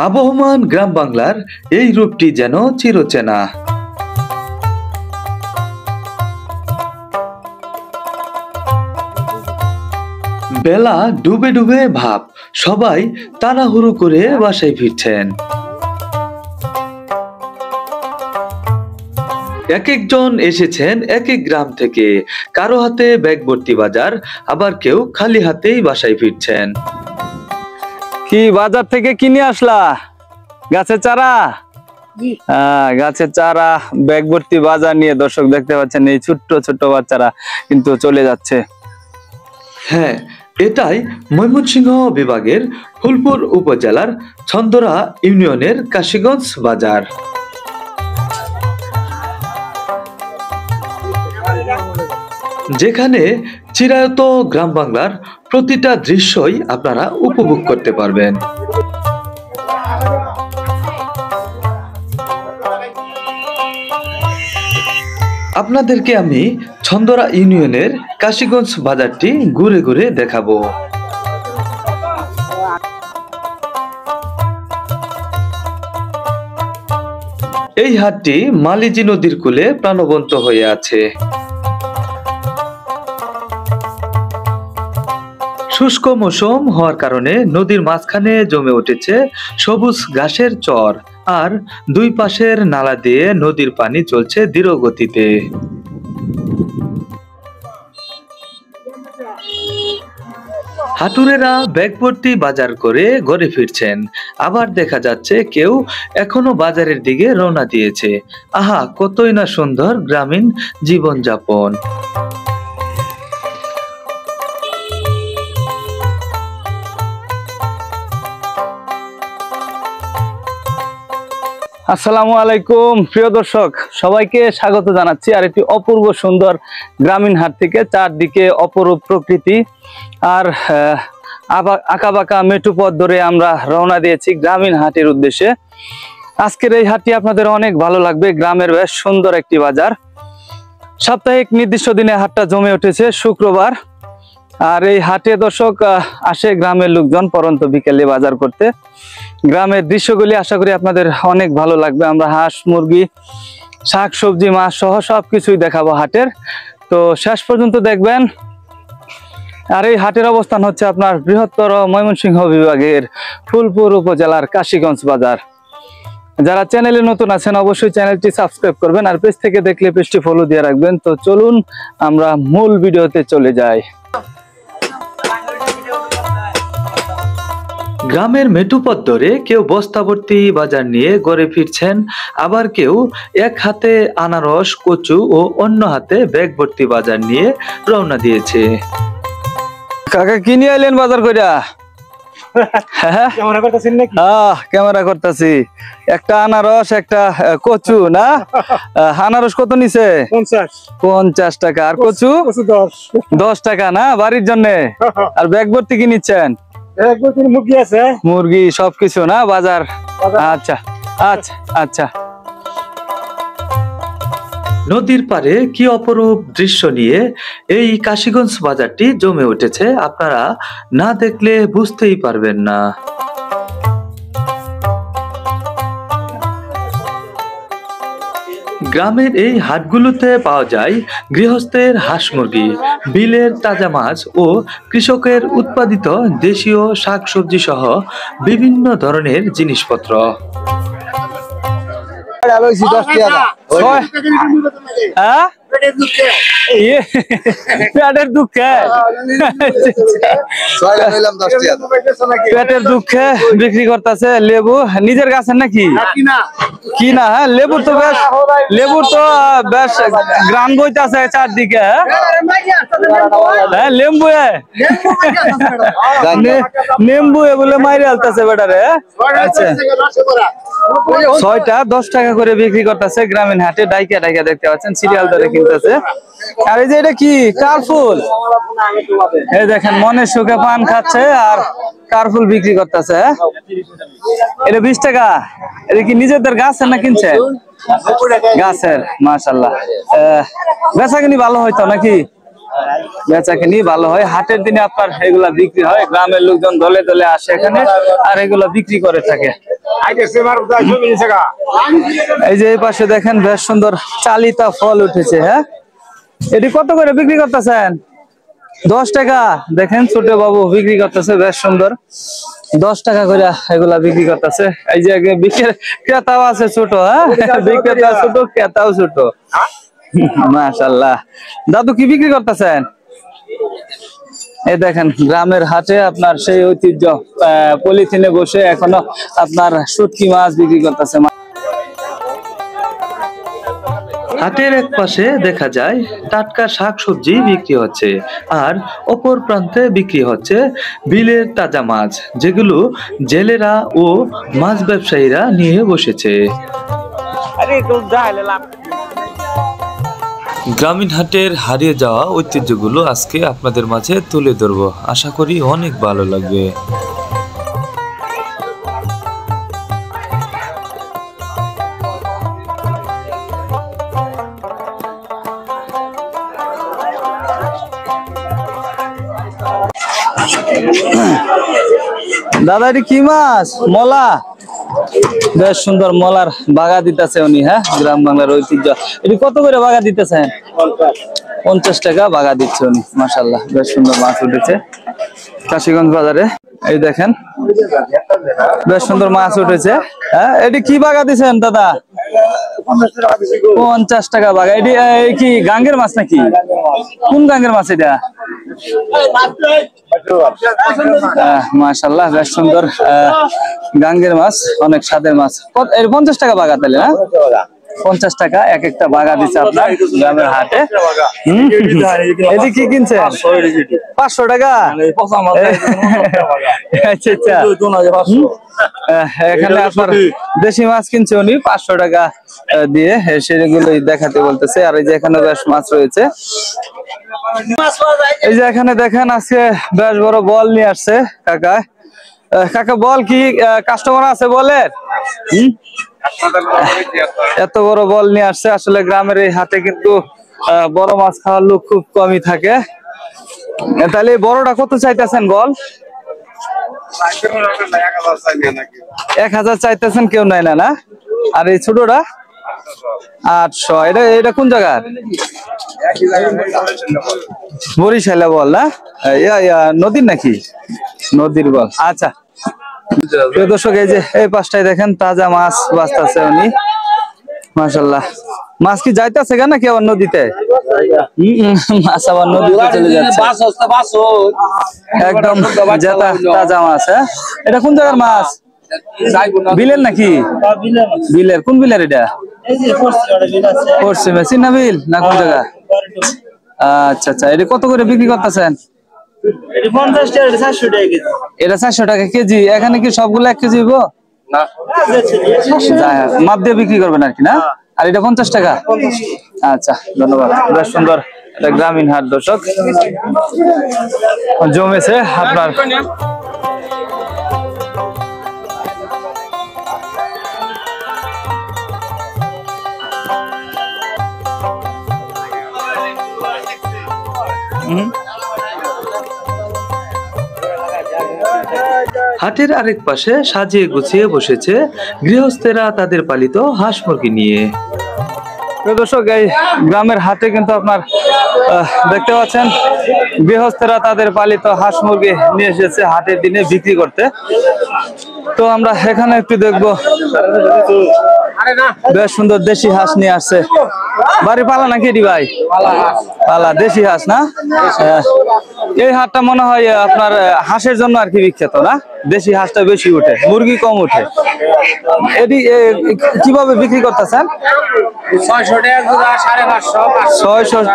আবহমান গ্রাম বাংলার এই রূপটি যেন চিরচেনা। বেলা ডুবে ডুবে ভাব, সবাই তাড়াহুড়ো করে বাসায় ফিরছেন। এক একজন এসেছেন এক এক গ্রাম থেকে, কারো হাতে ব্যাগ ভর্তি বাজার, আবার কেউ খালি হাতেই বাসায় ফিরছেন। কি বাজার থেকে কিনে আসলা? গাছের চারা? গাছের চারা, ব্যাগ ভর্তি বাজার নিয়ে দর্শক দেখতে পাচ্ছেন এই ছোট্ট ছোট্ট বাচ্চারা কিন্তু চলে যাচ্ছে। হ্যাঁ, এটাই ময়মনসিংহ বিভাগের ফুলপুর উপজেলার ছন্দরা ইউনিয়নের কাশীগঞ্জ বাজার। যেখানে চিরায়ত গ্রাম বাংলার প্রতিটা দৃশ্যই আপনারা উপভোগ করতে পারবেন। আপনাদেরকে আমি ছন্দরা ইউনিয়নের কাশীগঞ্জ বাজারটি ঘুরে ঘুরে দেখাবো। এই হাটটি মালিজি নদীর কূলে প্রাণবন্ত হয়ে আছে। শুষ্ক মৌসুম হওয়ার কারণে নদীর মাঝখানে জমে উঠেছে সবুজ ঘাসের চর, আর দুই পাশের নালা দিয়ে নদীর পানি চলছে ধীর গতিতে। হাটুরেরা ব্যাগ ভর্তি বাজার করে ঘরে ফিরছেন, আবার দেখা যাচ্ছে কেউ এখনো বাজারের দিকে রওনা দিয়েছে। আহা, কতই না সুন্দর গ্রামীণ জীবনযাপন। আসসালামু আলাইকুম প্রিয় দর্শক, সবাইকে স্বাগত জানাচ্ছি আর একটি অপূর্ব সুন্দর গ্রামীণ হাট থেকে। চারদিকে অপরূপ প্রকৃতি আর আঁকাবাঁকা মেঠু পথ ধরে আমরা রওনা দিয়েছি গ্রামীণ হাটের উদ্দেশ্যে। আজকের এই হাটটি আপনাদের অনেক ভালো লাগবে। গ্রামের বেশ সুন্দর একটি বাজার। সাপ্তাহিক নির্দিষ্ট দিনে হাটটা জমে উঠেছে শুক্রবার। আর এই হাটে দর্শক আসে গ্রামের লোকজন পরন্ত বিকেলে বাজার করতে। গ্রামের দৃশ্যগুলি আশা করি আপনাদের অনেক ভালো লাগবে। আমরা হাঁস, মুরগি, শাক সবজি, মাছ সহ সবকিছুই দেখাবো হাটের, তো শেষ পর্যন্ত দেখবেন। আর এই হাটের অবস্থান হচ্ছে আপনার বৃহত্তর ময়মনসিংহ বিভাগের ফুলপুর উপজেলার কাশীগঞ্জ বাজার। যারা চ্যানেলে নতুন আছেন অবশ্যই চ্যানেলটি সাবস্ক্রাইব করবেন, আর পেজ থেকে দেখলে পেজটি ফলো দিয়ে রাখবেন। তো চলুন আমরা মূল ভিডিওতে চলে যাই। গ্রামের মেঠুপথ ধরে কেউ বস্তা ভর্তি বাজার নিয়ে ঘরে ফিরছেন, আবার কেউ এক হাতে আনারস, কচু ও অন্য হাতে ব্যাগ ভর্তি বাজার নিয়ে রওনা দিয়েছে। কাকা কি নিয়ে আইলেন বাজার কইরা? ক্যামেরা করতেছি। একটা আনারস, একটা কচু না? আনারস কত নিছে? 50 টাকা। আর কচু 10 টাকা না, বাড়ির জন্য। আর ব্যাগ ভর্তি কি নিচ্ছেন? মুরগি আছে, মুরগি সবকিছু না বাজার। আচ্ছা আচ্ছা আচ্ছা। নদীর পারে কি অপরূপ দৃশ্য নিয়ে এই কাশীগঞ্জ বাজারটি জমে উঠেছে, আপনারা না দেখলে বুঝতেই পারবেন না। গ্রামের এই হাটগুলোতে পাওয়া যায় গৃহস্থের হাঁস মুরগি, বিলের তাজা মাছ ও কৃষকের উৎপাদিত দেশীয় শাকসবজি সহ বিভিন্ন ধরনের জিনিসপত্র। পেটের দুঃখে বিক্রি করতেছে লেবু। নিজের গাছের নাকি কি না? হ্যাঁ, লেবুর তো বেশ গ্রাম বইতেছে চারদিকে। হ্যাঁ, নেম্বু বলে মাইরে আলতেছে বেটারে। আচ্ছা, 6টা 10 টাকা করে বিক্রি করতেছে গ্রামীণ হাটে। ডাইকা ডাইকা দেখতে পাচ্ছেন, সিরিয়াল ধরে কিনতেছে। আর এই যে এটা কি কারফুল, এই দেখেন মনের সুখে পান খাচ্ছে আর কারফুল বিক্রি করতেছে। এটা 20 টাকা। এটা কি নিজেদের গাছের না কিনছে? গাছের। মাশাআল্লাহ, বেচা কিনি ভালো হয়তো নাকি? বেচাকেনি ভালো হয়। হাটের দিনে আপনার এগুলা বিক্রি হয়, গ্রামের লোকজন দলে দলে আসে এখানে আর এগুলা বিক্রি করে থাকে। এই যে এই পাশে দেখেন বেশ সুন্দর চালিতা ফল উঠেছে। হ্যাঁ, এটি কত করে বিক্রি করতেছেন? 10 টাকা। দেখেন ছোট বাবু বিক্রি করতেছে বেশ সুন্দর, 10 টাকা করে এগুলা বিক্রি করতেছে। এই যে ক্রেতাও আছে ছোট, হ্যাঁ বিক্রেতা ছোট, ক্রেতাও ছোট। মাশাআল্লাহ। দাদু কি বিক্রি করতেছেন? এই দেখেন গ্রামের হাটে আপনার সেই ঐতিহ্য, পলিথিনে বসে এখনো আপনার শুটকি মাছ বিক্রি করতেছে। হাটের এক পাশে দেখা যায় টাটকা শাকসবজি বিক্রি হচ্ছে, আর অপর প্রান্তে বিক্রি হচ্ছে বিলের তাজা মাছ, যেগুলো জেলেরা ও মাছ ব্যবসায়ীরা নিয়ে বসেছে। গ্রামীণ হাটের হারিয়ে যাওয়া ঐতিহ্যগুলো আজকে আপনাদের মাঝে তুলে ধরবো, আশা করি অনেক ভালো লাগবে। দাদা এটি কি মাছ? মলা। বেশ সুন্দর মলার বাগা দিতেছে উনি। হ্যাঁ, গ্রাম বাংলার ঐতিহ্য। এটি কত করে বাগা দিতেছেন? 50 টাকা বাগা দিচ্ছে উনি। মাশাআল্লাহ, বেশ সুন্দর মাছ উঠেছে কাশীগঞ্জ বাজারে। এই দেখেন বেশ সুন্দর মাছ উঠেছে। হ্যাঁ, এটি কি বাগা দিচ্ছেন দাদা? 50 টাকা বাগা। এটি কি গাঙ্গের মাছ নাকি? কোন গাঙ্গের মাছ এটা? মাশাআল্লাহ, বেশ সুন্দর গাঙ্গের মাছ, অনেক স্বাদের মাছ। 50 টাকা বাগা তাহলে না? 50 টাকা এক একটা বাগা দিচ্ছে আপনার গ্রামের হাটে। এটি কি কিনছেন? 500 টাকা। আচ্ছা আচ্ছা, এখানে আপনার দেশি মাছ কিনছে উনি 500 টাকা দিয়ে, সেগুলোই দেখাতে বলতেছে। আর এই যে এখানে বেশ মাছ রয়েছে। এই যে এখানে দেখেন আজকে বেশ বড় বল নিয়ে আসছে কাকা। কাকা বল কি কাস্টমার আছে বলের? এত বড় বল নিয়ে আসছে। আসলে গ্রামের এই হাটে কিন্তু বড় মাছ খাওয়ার লোক খুব কমই থাকে। তাহলে বড়টা কত চাইতেছেন বল? 1000 চাইতেছেন, কেউ নাই না না? আর এই ছোটটা 800। এটা কোন জায়গার? বরিশালে বল না? নদীর নাকি? নদীর বল। আচ্ছা প্রিয় দর্শক, এই যে এই পাশটায় দেখেন তাজা মাছ বাঁচতেছে উনি। মাশাআল্লাহ। মাছ কি যাইতেছে কেন নাকি আবার নদীতে? মাছ আবার নদীতে চলে যাচ্ছে। একদম তাজা মাছ। হ্যাঁ, এটা কোন জায়গার মাছ? বিলের নাকি? বিলের। কোন বিলের এটা? পশ্চিমে চিন্না বিল না কোন জায়গা? আচ্ছা আচ্ছা, এটা কত করে বিক্রি করতেছেন? এটা 400 টাকা কেজি। এখানে কি সবগুলো 1 কেজি হইব? মাপ দিয়ে বিক্রি করবেন আর কি না? আর এটা 50 টাকা। আচ্ছা, ধন্যবাদ। বেশ সুন্দর এটা গ্রামীণ হাট দর্শক জমেছে আপনার। হাটের আরেক পাশে সাজিয়ে গুছিয়ে বসেছে গৃহস্থেরা তাদের পালিত হাঁস মুরগি নিয়ে। দর্শক, এই গ্রামের হাটে কিন্তু আপনার দেখতে পাচ্ছেন গৃহস্থেরা তাদের পালিত হাঁস মুরগি নিয়ে এসেছে হাটের দিনে বিক্রি করতে। তো আমরা এখানে একটু দেখবো। বেশ সুন্দর দেশি হাঁস নিয়ে আসছে। বাড়ি পালা নাকি এটি ভাই? পালা দেশি হাঁস না? এই হাটটা মনে হয় আপনার হাঁসের জন্য আর কি বিখ্যাত না? দেশি হাঁসটা বেশি উঠে, মুরগি কম উঠে। এটি কিভাবে বিক্রি করতেছেন? 600 টাকা, 550, 600,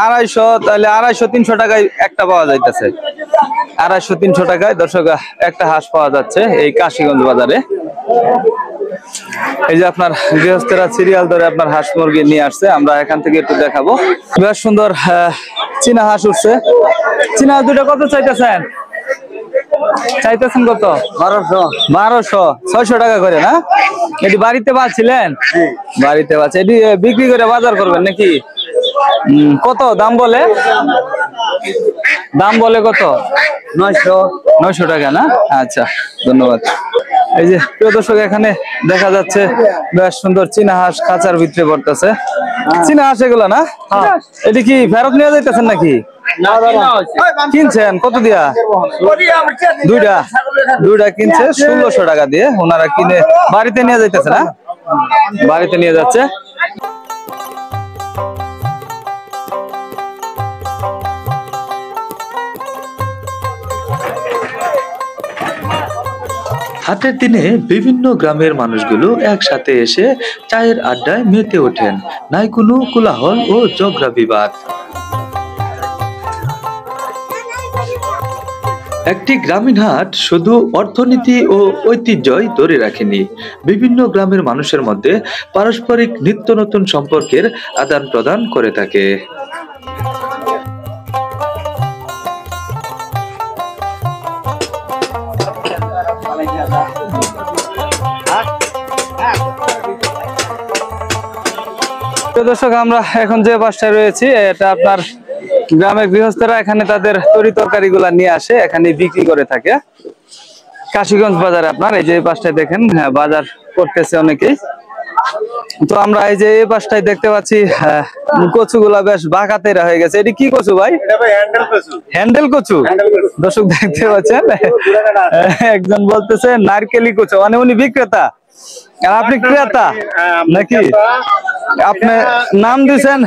250, তাহলে 250-300 টাকায় একটা পাওয়া যাইতেছে। 250-300 টাকায় দর্শক একটা হাঁস পাওয়া যাচ্ছে এই কাশীগঞ্জ বাজারে। এই যে আপনার গৃহস্থেরা সিরিয়াল ধরে আপনার হাঁস মুরগি নিয়ে আসছে, আমরা এখান থেকে একটু দেখাবো। বেশ সুন্দর চীনা হাঁস উঠছে। চীনা হাঁস দুটো কত চাইতেছেন? চাইতেছেন কত? 1200, 600 টাকা করে না? এটি বাড়িতে পাচ্ছিলেন? বাড়িতে পাচ্ছে। এটি বিক্রি করে বাজার করবেন নাকি? কত দাম বলে? দাম বলে কত? 900 টাকা না? আচ্ছা, ধন্যবাদ। এই যে প্রিয় দর্শক, এখানে দেখা যাচ্ছে বেশ সুন্দর চীনা হাঁস খাঁচার ভিতরে পড়তেছে। চীনা হাঁস এগুলো না? এটি কি ফেরত নিয়ে যাইতেছেন নাকি? কিনছেন কত দিয়া? দুইটা কিনছে 1600 টাকা দিয়ে। ওনারা কিনে বাড়িতে নিয়ে যাইতেছে না? বাড়িতে নিয়ে যাচ্ছে। হাটের দিনে বিভিন্ন গ্রামের মানুষগুলো একসাথে এসে চায়ের আড্ডায় মেতে ওঠেন, নাই কোনো কোলাহল ও ঝগড়া বিবাদ। একটি গ্রামীণ হাট শুধু অর্থনীতি ও ঐতিহ্যই ধরে রাখেনি, বিভিন্ন গ্রামের মানুষের মধ্যে পারস্পরিক নিত্য নতুন সম্পর্কের আদান প্রদান করে থাকে। দর্শক, আমরা এখন যে বাসটায় রয়েছি এটা আপনার গ্রামের গৃহস্থরা এখানে তাদের তরি তরকারি গুলা নিয়ে আসে, এখানে বিক্রি করে থাকে কাশীগঞ্জ বাজারে। আপনার এই যে বাসটায় দেখেন বাজার করতেছে অনেকেই। তো আমরা এই যে এই বাসটায় দেখতে পাচ্ছি কচু গুলা বেশ বাঁকাতেরা হয়ে গেছে। এটি কি কচু ভাই? হ্যান্ডেল কচু। দর্শক দেখতে পাচ্ছেন একজন বলতেছে নারকেলি কচু, মানে উনি বিক্রেতা আর আপনি ক্রেতা নাকি? আপনি নাম দিছেন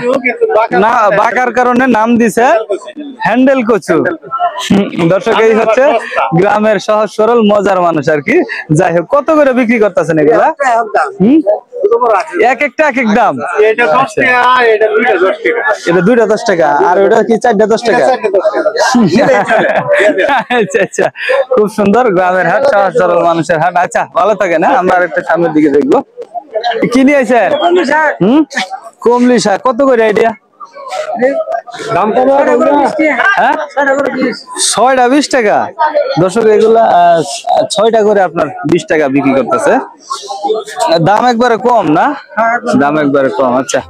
না, বাঁকার কারণে নাম দিছেন হ্যান্ডেল কচু। দর্শক, এই হচ্ছে গ্রামের সহজ সরল মজার মানুষ আর কি। যাই হোক, কত করে বিক্রি করতেছেন এগুলা? এক একটা এক এক দাম। এটা 2টা 10 টাকা, আর ওটা কি 4টা 10 টাকা? আচ্ছা আচ্ছা, খুব সুন্দর গ্রামের হাট, সহজ সরল মানুষের হাট। আচ্ছা, ভালো থাকে না? আমরা আরেকটা সামনের দিকে দেখবো। কি নিয়েছেন? কমলি শাক কত করে আইডিয়া? দাম কত? 6টা 20 টাকা। দর্শক, এগুলা 6টা করে আপনার 20 টাকা বিক্রি করতেছে। দাম একবারে কম না? দাম একবারে কম। আচ্ছা,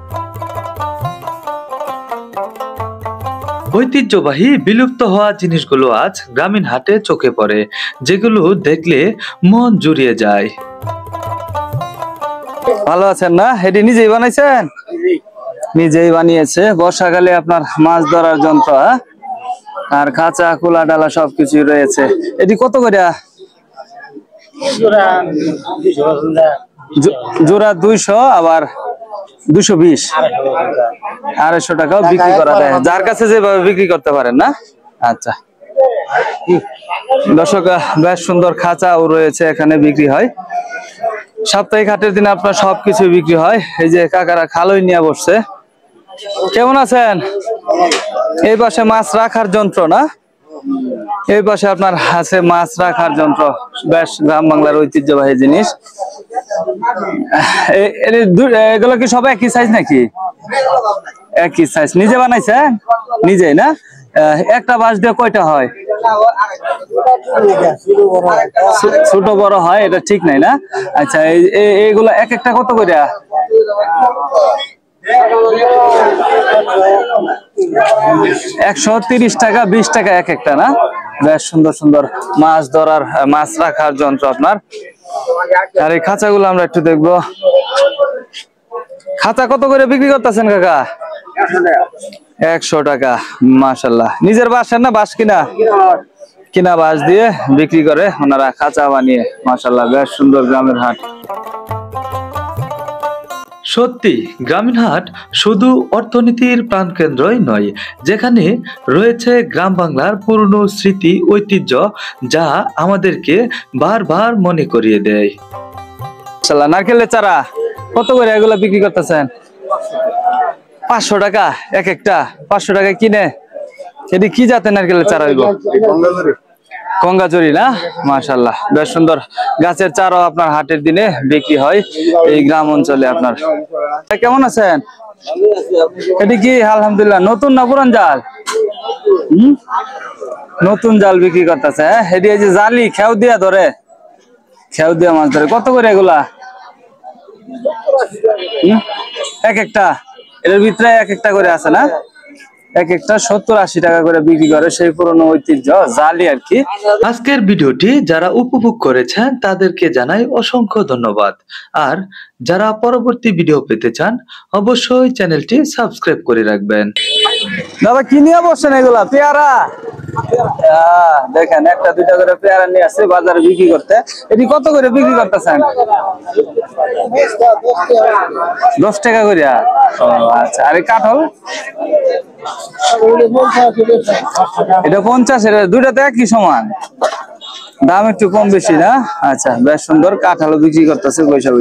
ঐতিহ্যবাহী বিলুপ্ত হওয়া জিনিসগুলো আজ গ্রামীণ হাটে চোখে পড়ে, যেগুলো দেখলে মন জুড়িয়ে যায়। ভালো আছেন না? এটি নিজেই বানাইছেন? নিজেই বানিয়েছে। বর্ষাকালে আপনার মাছ ধরার যন্ত্র আর কাঁচা কুলা ডালা সবকিছু রয়েছে। এটি কত করে? জোড়া 200, আবার 220, 250 টাকাও বিক্রি করা যায়, যার কাছে যেভাবে বিক্রি করতে পারেন না? আচ্ছা দর্শক, বেশ সুন্দর খাঁচাও রয়েছে, এখানে বিক্রি হয়। সাপ্তাহিক হাটের দিনে আপনার সবকিছু বিক্রি হয়। এই যে কাকারা খালই নিয়ে বসছে। কেমন আছেন? এই পাশে মাছ রাখার যন্ত্র না? এই পাশে আপনার আছে মাছ রাখার যন্ত্র, বেশ গ্রাম বাংলার ঐতিহ্যবাহী জিনিস। এগুলো কি সব একই সাইজ নাকি? একই সাইজ। নিজে বানাইছেন? নিজেই না? একটা বাঁশ দিয়ে কয়টা হয়? ছোট বড় হয়, এটা ঠিক নাই না? আচ্ছা, এইগুলা এক একটা কত করে? 130 টাকা, 20 টাকা এক একটা না? বেশ সুন্দর সুন্দর মাছ ধরার, মাছ রাখার যন্ত্র আপনার। আর এই খাঁচাগুলো আমরা একটু দেখবো। খাঁচা কত করে বিক্রি করতেছেন কাকা? 100 টাকা। মাশাআল্লাহ। নিজের বাসের না বাঁশ কিনা? কিনা বাঁশ দিয়ে বিক্রি করে ওনারা খাঁচা বানিয়ে। মাশাআল্লাহ, বেশ সুন্দর গ্রামের হাট। সত্যি, গ্রামীণ হাট শুধু অর্থনীতির প্রাণকেন্দ্রই নয়, যেখানে রয়েছে গ্রাম বাংলার পুরনো স্মৃতি, ঐতিহ্য, যা আমাদেরকে বারবার মনে করিয়ে দেয়। নারকেলের চারা কত করে এগুলা বিক্রি করতেছেন? 500 টাকা এক একটা। 500 টাকা কিনে। এটি কি জাতের নারকেলের চারা হইব? গঙ্গাজুরি না? মাশাআল্লাহ, বেশ সুন্দর গাছের চারাও আপনার হাটের দিনে বিক্রি হয় এই গ্রাম অঞ্চলে। আপনার কেমন আছেন? এটি কি আলহামদুলিল্লাহ নতুন না পুরান জাল? নতুন জাল বিক্রি করতেছে। এটি এই যে জালি খেউ দিয়া ধরে, খেউ দিয়া মাছ ধরে। কত করে এগুলা? এক একটা এর ভিতরে এক একটা করে আছে না, এক একটা 70-80 টাকা করে বিক্রি করে, সেই পুরনো ঐতিহ্য জালি আর কি। আজকের ভিডিওটি যারা উপভোগ করেছেন তাদেরকে জানাই অসংখ্য ধন্যবাদ। আর যারা পরবর্তী ভিডিও পেতে চান অবশ্যই চ্যানেলটি সাবস্ক্রাইব করে রাখবেন। দাদা কি নিয়ে বসছেন এগুলা? পেয়ারা? দেখেন একটা দুইটা করে পেয়ারা নিয়ে আসছে বাজারে বিক্রি করতে। এটি কত করে বিক্রি করতেছেন? 10 টাকা করে। আচ্ছা, আর এই কাঁঠাল? এটা 50, এটা দুইটাতে একই সমান, দাম একটু কম বেশি না? আচ্ছা, বেশ সুন্দর কাঁঠালও বিক্রি করতেছে বৈশাখ।